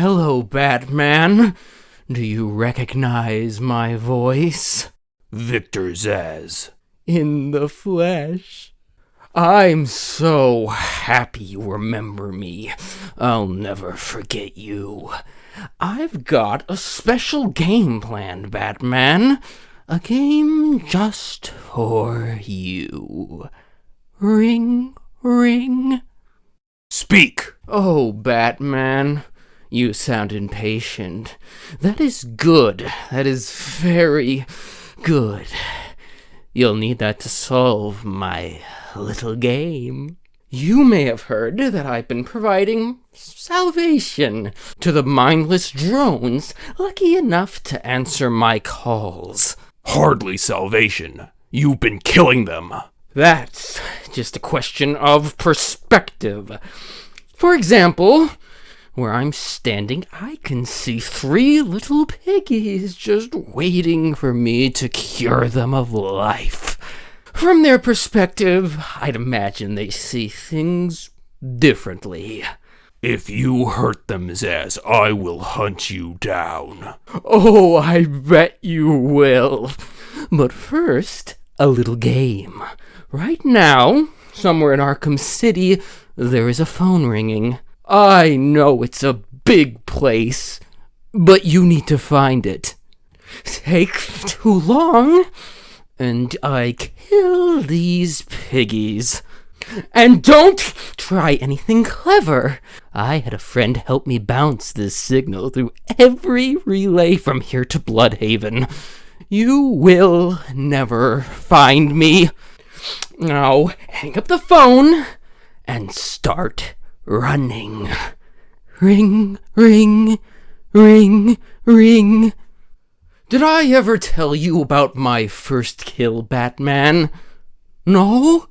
Hello, Batman. Do you recognize my voice? Victor Zsasz. In the flesh. I'm so happy you remember me. I'll never forget you. I've got a special game planned, Batman. A game just for you. Ring, ring. Speak! Oh, Batman, you sound impatient. That is good. That is very good. You'll need that to solve my little game. You may have heard that I've been providing salvation to the mindless drones lucky enough to answer my calls. Hardly salvation. You've been killing them. That's just a question of perspective. For example, where I'm standing, I can see 3 little piggies just waiting for me to cure them of life. From their perspective, I'd imagine they see things differently. If you hurt them, Zsasz, I will hunt you down. Oh, I bet you will. But first, a little game. Right now, somewhere in Arkham City, there is a phone ringing. I know it's a big place, but you need to find it. Take too long, and I kill these piggies. And don't try anything clever. I had a friend help me bounce this signal through every relay from here to Bloodhaven. You will never find me. Now, hang up the phone and start running. Ring, ring, ring, ring. Did I ever tell you about my first kill, Batman? No?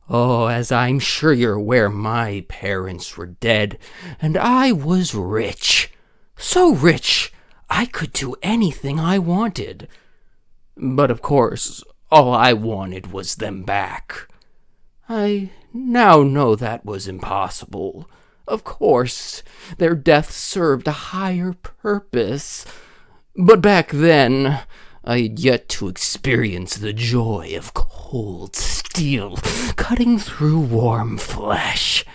Oh, as I'm sure you're aware, my parents were dead, and I was rich. So rich, I could do anything I wanted. But of course, all I wanted was them back. I now know that was impossible. Of course, their death served a higher purpose. But back then, I had yet to experience the joy of cold steel cutting through warm flesh.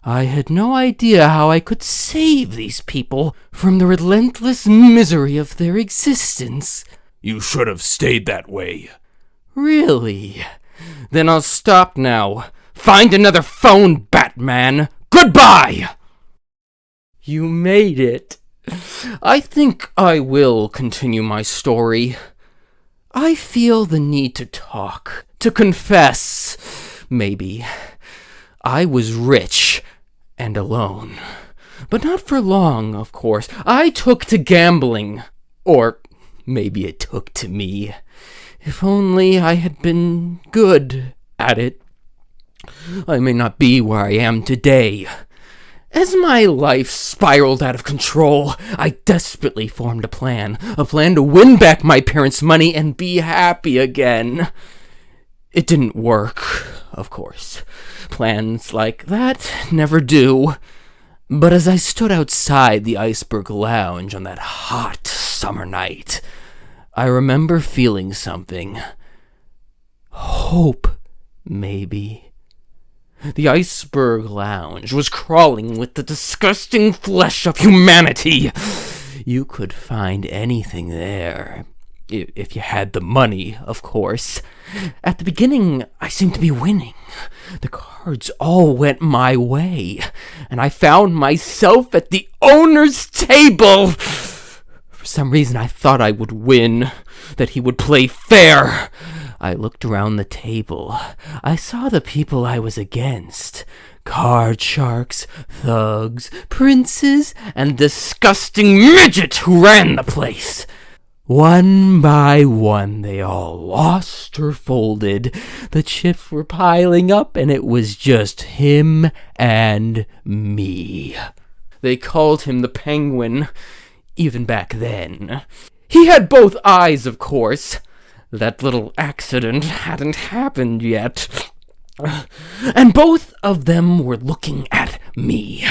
I had no idea how I could save these people from the relentless misery of their existence. You should have stayed that way. Really? Then I'll stop now. Find another phone, Batman. Goodbye! You made it. I think I will continue my story. I feel the need to talk, to confess, maybe. I was rich and alone. But not for long, of course. I took to gambling. Or maybe it took to me. If only I had been good at it. I may not be where I am today. As my life spiraled out of control, I desperately formed a plan to win back my parents' money and be happy again. It didn't work, of course. Plans like that never do. But as I stood outside the Iceberg Lounge on that hot summer night, I remember feeling something. Hope, maybe. The Iceberg Lounge was crawling with the disgusting flesh of humanity. You could find anything there, if you had the money, of course. At the beginning, I seemed to be winning. The cards all went my way, and I found myself at the owner's table. For some reason, I thought I would win, that he would play fair. I looked around the table. I saw the people I was against. Card sharks, thugs, princes, and disgusting midget who ran the place. One by one, they all lost or folded. The chips were piling up, and it was just him and me. They called him the Penguin, even back then. He had both eyes, of course. That little accident hadn't happened yet. And both of them were looking at me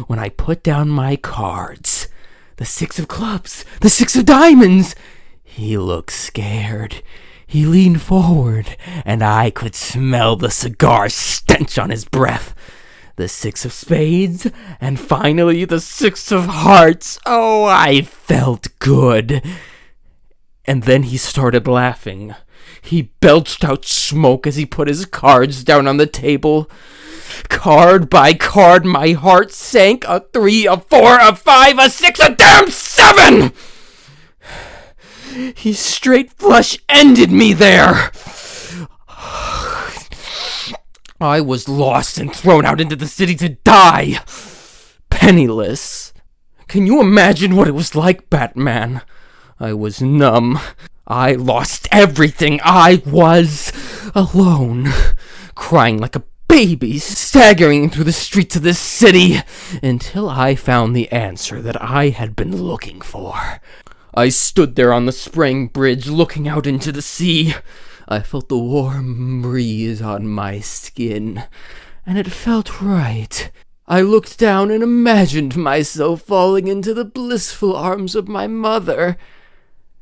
when I put down my cards. The 6 of clubs. The 6 of diamonds. He looked scared. He leaned forward, and I could smell the cigar stench on his breath. The 6 of spades, and finally the 6 of hearts. Oh, I felt good. And then he started laughing. He belched out smoke as he put his cards down on the table. Card by card, my heart sank. A 3, a 4, a 5, a 6, a damn 7! He straight flush ended me there. I was lost and thrown out into the city to die. Penniless. Can you imagine what it was like, Batman? I was numb. I lost everything. I was alone, crying like a baby, staggering through the streets of this city, until I found the answer that I had been looking for. I stood there on the Sprang Bridge, looking out into the sea. I felt the warm breeze on my skin, and it felt right. I looked down and imagined myself falling into the blissful arms of my mother.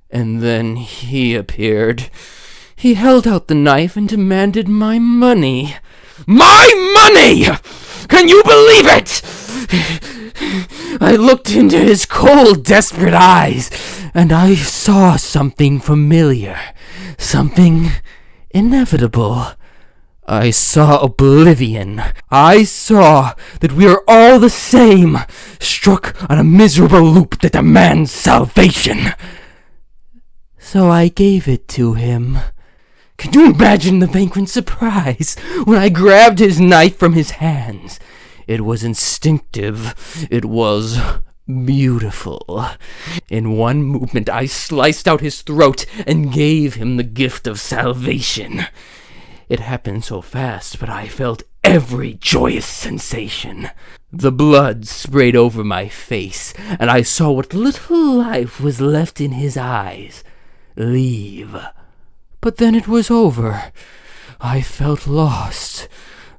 And then he appeared. He held out the knife and demanded my money. My money! Can you believe it? I looked into his cold, desperate eyes, and I saw something familiar, something inevitable. I saw oblivion. I saw that we are all the same, struck on a miserable loop that demands salvation. So I gave it to him. Can you imagine the vagrant's surprise when I grabbed his knife from his hands? It was instinctive. It was beautiful. In one movement, I sliced out his throat and gave him the gift of salvation. It happened so fast, but I felt every joyous sensation. The blood sprayed over my face, and I saw what little life was left in his eyes leave. But then it was over. I felt lost,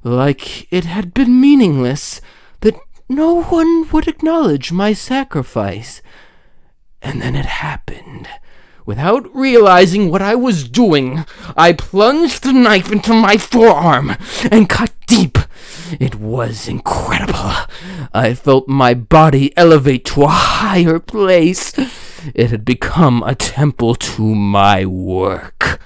like it had been meaningless, that no one would acknowledge my sacrifice. And then it happened. Without realizing what I was doing, I plunged the knife into my forearm and cut deep. It was incredible. I felt my body elevate to a higher place. It had become a temple to my work.